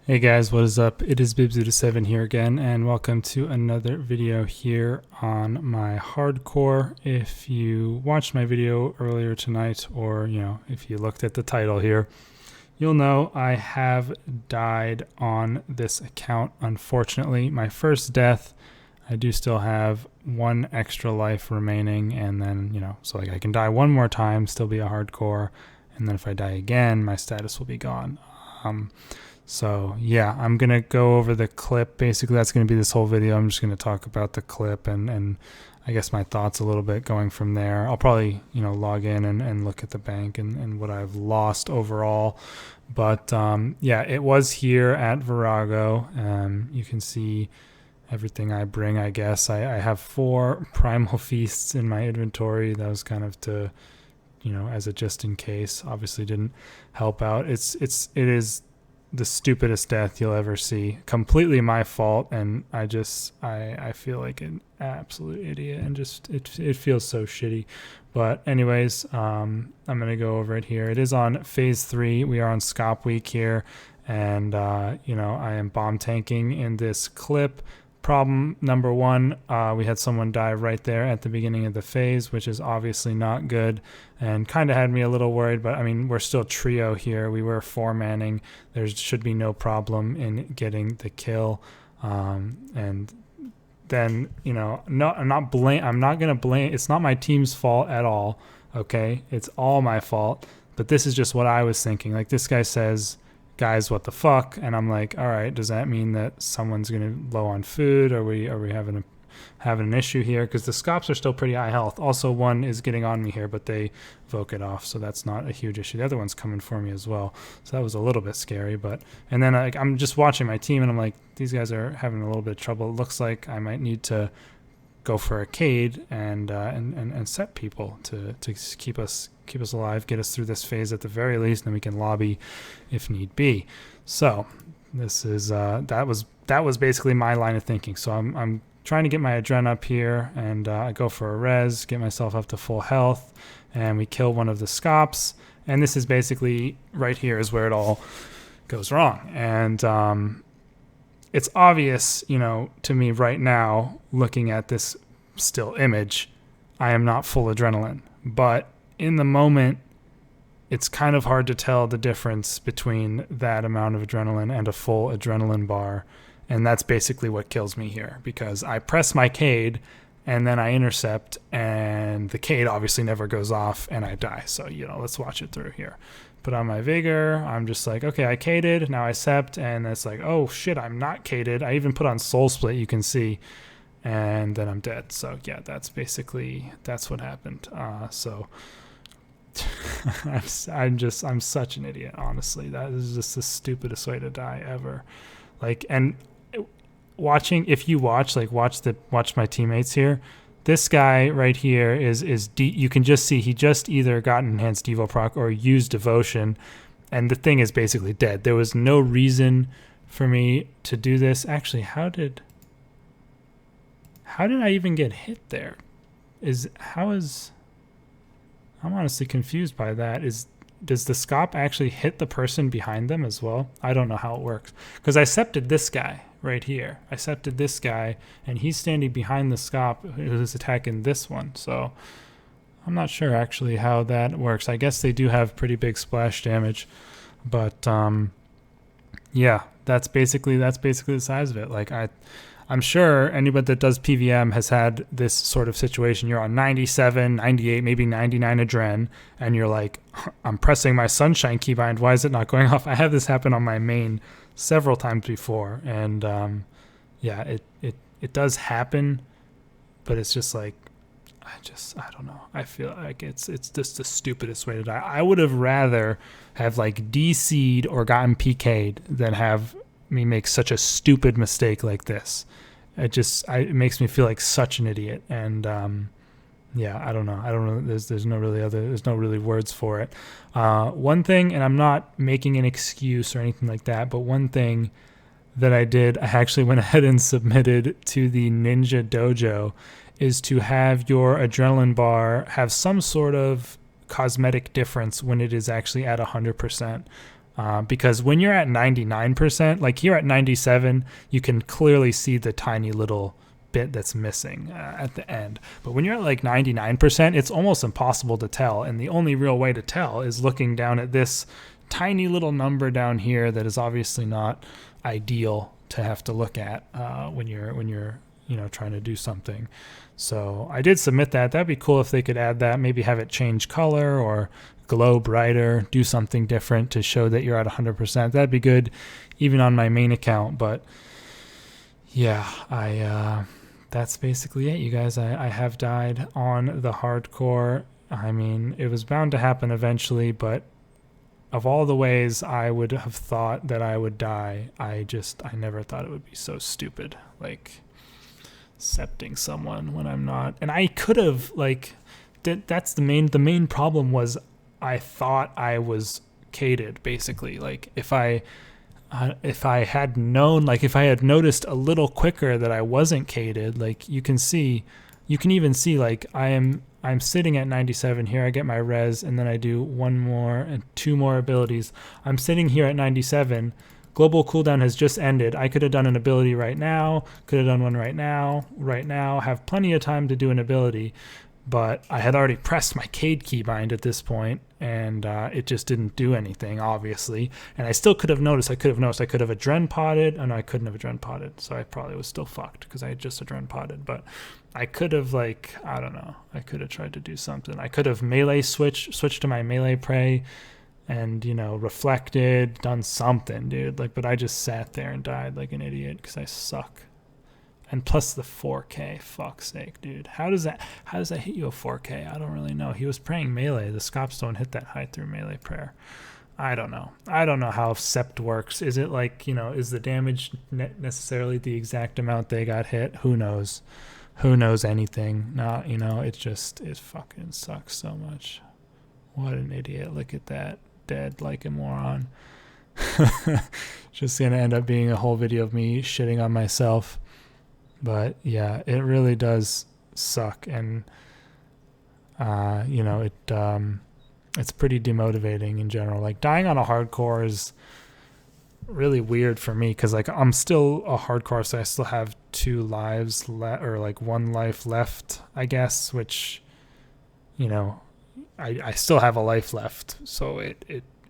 Hey guys, what is up? It is Bibs7 here again, and welcome to another video here on my hardcore. If you watched my video earlier tonight, or if you looked at the title here, you'll know I have died on this account. Unfortunately, my first death. I do still have one extra life remaining, and then so I can die one more time, still be a hardcore, and then if I die again, my status will be gone. So yeah, I'm going to go over the clip. Basically, that's going to be this whole video. I'm just going to talk about the clip and I guess my thoughts a little bit going from there. I'll probably, log in and look at the bank and what I've lost overall. But yeah, it was here at Virago. You can see everything I bring, I guess. I have 4 primal feasts in my inventory. That was kind of to, as a just in case. Obviously didn't help out. It is the stupidest death you'll ever see. Completely my fault, and I feel like an absolute idiot, and just it feels so shitty. But anyways, I'm gonna go over it here. It is on phase 3. We are on Scop week here, and I am bomb tanking in this clip. Problem number 1, we had someone die right there at the beginning of the phase, which is obviously not good and kind of had me a little worried, but I mean, we're still trio here. We were 4-manning. There should be no problem in getting the kill. And then, no, I'm not going to blame. It's not my team's fault at all. Okay. It's all my fault, but this is just what I was thinking. Like, this guy says, guys, what the fuck? And I'm like, all right, does that mean that someone's gonna low on food? Are we having an issue here? Because the scops are still pretty high health. Also, one is getting on me here, but they voke it off, so that's not a huge issue. The other one's coming for me as well, so that was a little bit scary. And then I'm just watching my team, and I'm like, these guys are having a little bit of trouble. It looks like I might need to go for arcade and set people to keep us alive, get us through this phase at the very least, and then we can lobby if need be. So this is that was basically my line of thinking. So I'm trying to get my adren up here, and I go for a res, get myself up to full health, and we kill one of the scops. And this is basically right here is where it all goes wrong. And it's obvious, to me right now, looking at this still image, I am not full adrenaline. But in the moment, it's kind of hard to tell the difference between that amount of adrenaline and a full adrenaline bar. And that's basically what kills me here, because I press my Cade and then I intercept, and the Cade obviously never goes off and I die. So, let's watch it through here. Put on my vigor. I'm just like, okay, I caded, now I sept, and it's like, oh shit, I'm not caded. I even put on soul split, you can see, and then I'm dead. So yeah, that's what happened. So I'm such an idiot, honestly. That is just the stupidest way to die ever. Like, and if you watch my teammates here. This guy right here is you can just see he just either got enhanced Devo proc or used devotion, and the thing is basically dead. There was no reason for me to do this. Actually, how did I even get hit there? I'm honestly confused by that. Does the scop actually hit the person behind them as well? I don't know how it works, because I septed this guy right here. I septed this guy, and he's standing behind the scop who's attacking this one. So I'm not sure actually how that works. I guess they do have pretty big splash damage, but yeah, that's basically the size of it. Like, I'm sure anybody that does PVM has had this sort of situation. You're on 97, 98, maybe 99 adren, and you're like, I'm pressing my sunshine keybind. Why is it not going off? I have this happen on my main several times before, and yeah, it does happen, but it's just like, I don't know. I feel like it's just the stupidest way to die. I would have rather have like DC'd or gotten PK'd than have me make such a stupid mistake like this. It makes me feel like such an idiot. And yeah, I don't know. There's no really words for it. One thing, and I'm not making an excuse or anything like that, but one thing that I did, I actually went ahead and submitted to the Ninja Dojo, is to have your adrenaline bar have some sort of cosmetic difference when it is actually at 100%. Because when you're at 99%, like here at 97, you can clearly see the tiny little bit that's missing at the end. But when you're at like 99%, it's almost impossible to tell. And the only real way to tell is looking down at this tiny little number down here that is obviously not ideal to have to look at when you're trying to do something. So I did submit that. That'd be cool if they could add that, maybe have it change color or glow brighter, do something different to show that you're at 100%. That'd be good even on my main account. But yeah, that's basically it, you guys. I have died on the hardcore. I mean, it was bound to happen eventually, but of all the ways I would have thought that I would die, I never thought it would be so stupid. Like septing someone when I'm not. And I could have, like, that's the main problem was I thought I was cated, basically. Like if I had known, like if I had noticed a little quicker that I wasn't cated, like you can even see like I'm sitting at 97 here. I get my res and then I do one more and two more abilities. I'm sitting here at 97. Global cooldown has just ended. I could have done an ability right now, could have done one right now, have plenty of time to do an ability, but I had already pressed my Cade keybind at this point, and it just didn't do anything, obviously. And I still could have noticed. I could have adren potted. Oh, no, I couldn't have adren potted, so I probably was still fucked because I had just adren potted. But I could have, like, I don't know. I could have tried to do something. I could have melee switched to my melee prey and, reflected, done something, dude. Like, but I just sat there and died like an idiot because I suck. And plus the 4K, fuck's sake, dude. How does that hit you a 4K? I don't really know. He was praying melee. The scops don't hit that high through melee prayer. I don't know. I don't know how sept works. Is it like, is the damage necessarily the exact amount they got hit? Who knows? Who knows anything? Not, it fucking sucks so much. What an idiot. Look at that. Dead like a moron. Just gonna end up being a whole video of me shitting on myself. But yeah, it really does suck, and it's pretty demotivating in general. Like dying on a hardcore is really weird for me because like I'm still a hardcore, so I still have 2 lives or like 1 life left, I guess. Which, I still have a life left, so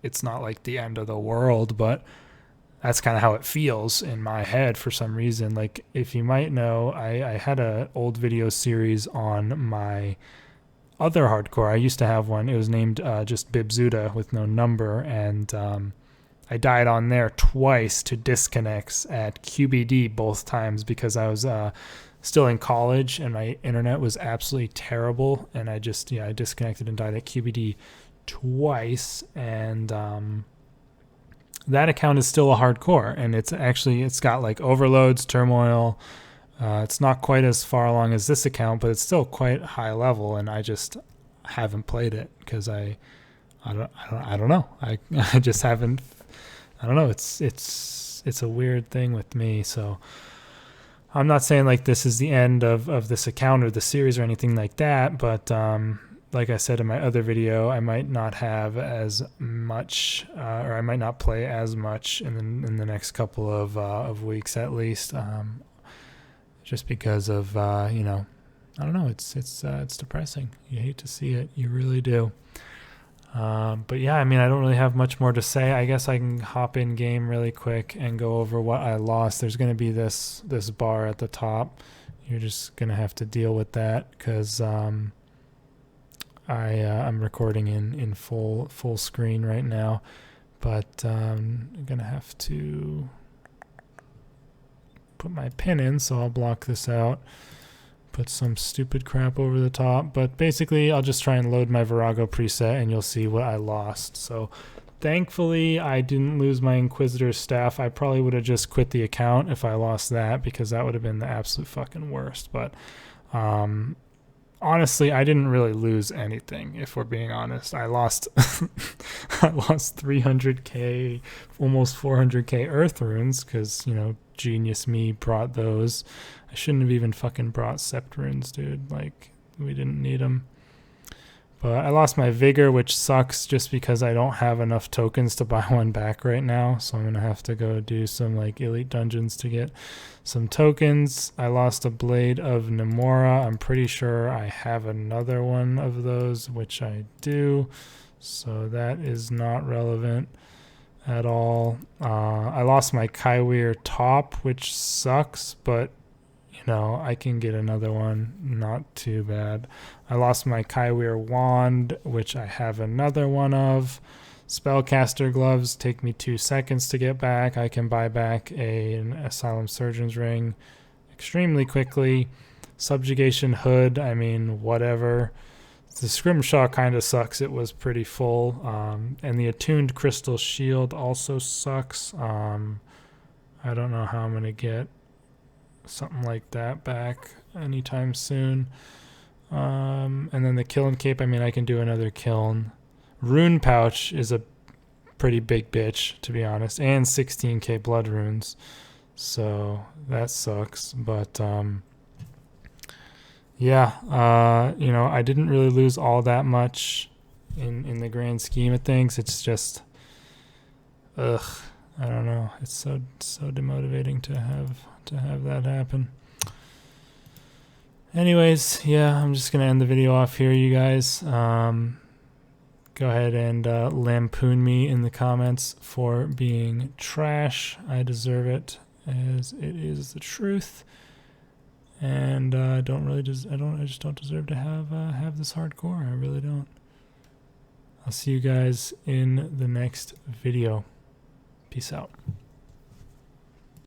it's not like the end of the world, but that's kind of how it feels in my head for some reason. Like, if you might know, I had a old video series on my other hardcore. I used to have one. It was named just Bibzuda with no number, and I died on there twice to disconnects at QBD both times because I was still in college and my internet was absolutely terrible, and I disconnected and died at QBD twice, and that account is still a hardcore, and it's got like overloads, turmoil. It's not quite as far along as this account, but it's still quite high level, and I just haven't played it because I don't know. I just haven't. I don't know. It's a weird thing with me. So I'm not saying like this is the end of this account or the series or anything like that, but like I said in my other video, I might not have as much, or I might not play as much in the next couple of weeks at least, just because of I don't know. It's depressing. You hate to see it. You really do. But yeah, I mean, I don't really have much more to say. I guess I can hop in game really quick and go over what I lost. There's going to be this bar at the top. You're just going to have to deal with that because I'm recording in full screen right now, but I'm gonna have to put my pin in, so I'll block this out, put some stupid crap over the top, but basically I'll just try and load my Virago preset and you'll see what I lost. So thankfully I didn't lose my Inquisitor staff. I probably would have just quit the account if I lost that, because that would have been the absolute fucking worst. But honestly, I didn't really lose anything, if we're being honest. I lost 300k, almost 400k Earth runes, because, genius me brought those. I shouldn't have even fucking brought Sept runes, dude. Like, we didn't need them. But I lost my Vigor, which sucks just because I don't have enough tokens to buy one back right now. So I'm going to have to go do some like elite dungeons to get some tokens. I lost a Blade of Nemora. I'm pretty sure I have another one of those, which I do. So that is not relevant at all. I lost my Kaiwir top, which sucks, but I can get another one. Not too bad. I lost my Kaiwir wand, which I have another one of. Spellcaster gloves take me 2 seconds to get back. I can buy back an Asylum Surgeon's ring extremely quickly. Subjugation hood, I mean, whatever. The Scrimshaw kind of sucks. It was pretty full. And the Attuned Crystal Shield also sucks. I don't know how I'm going to get something like that back anytime soon. And then the Kiln Cape, I mean, I can do another Kiln. Rune Pouch is a pretty big bitch, to be honest, and 16k blood runes, so that sucks. But yeah, I didn't really lose all that much in the grand scheme of things. It's just I don't know, it's so demotivating to have that happen. Anyways, yeah, I'm just gonna end the video off here, you guys. Go ahead and lampoon me in the comments for being trash. I deserve it, as it is the truth. And I just don't deserve to have this hardcore. I really don't. I'll see you guys in the next video. Peace out.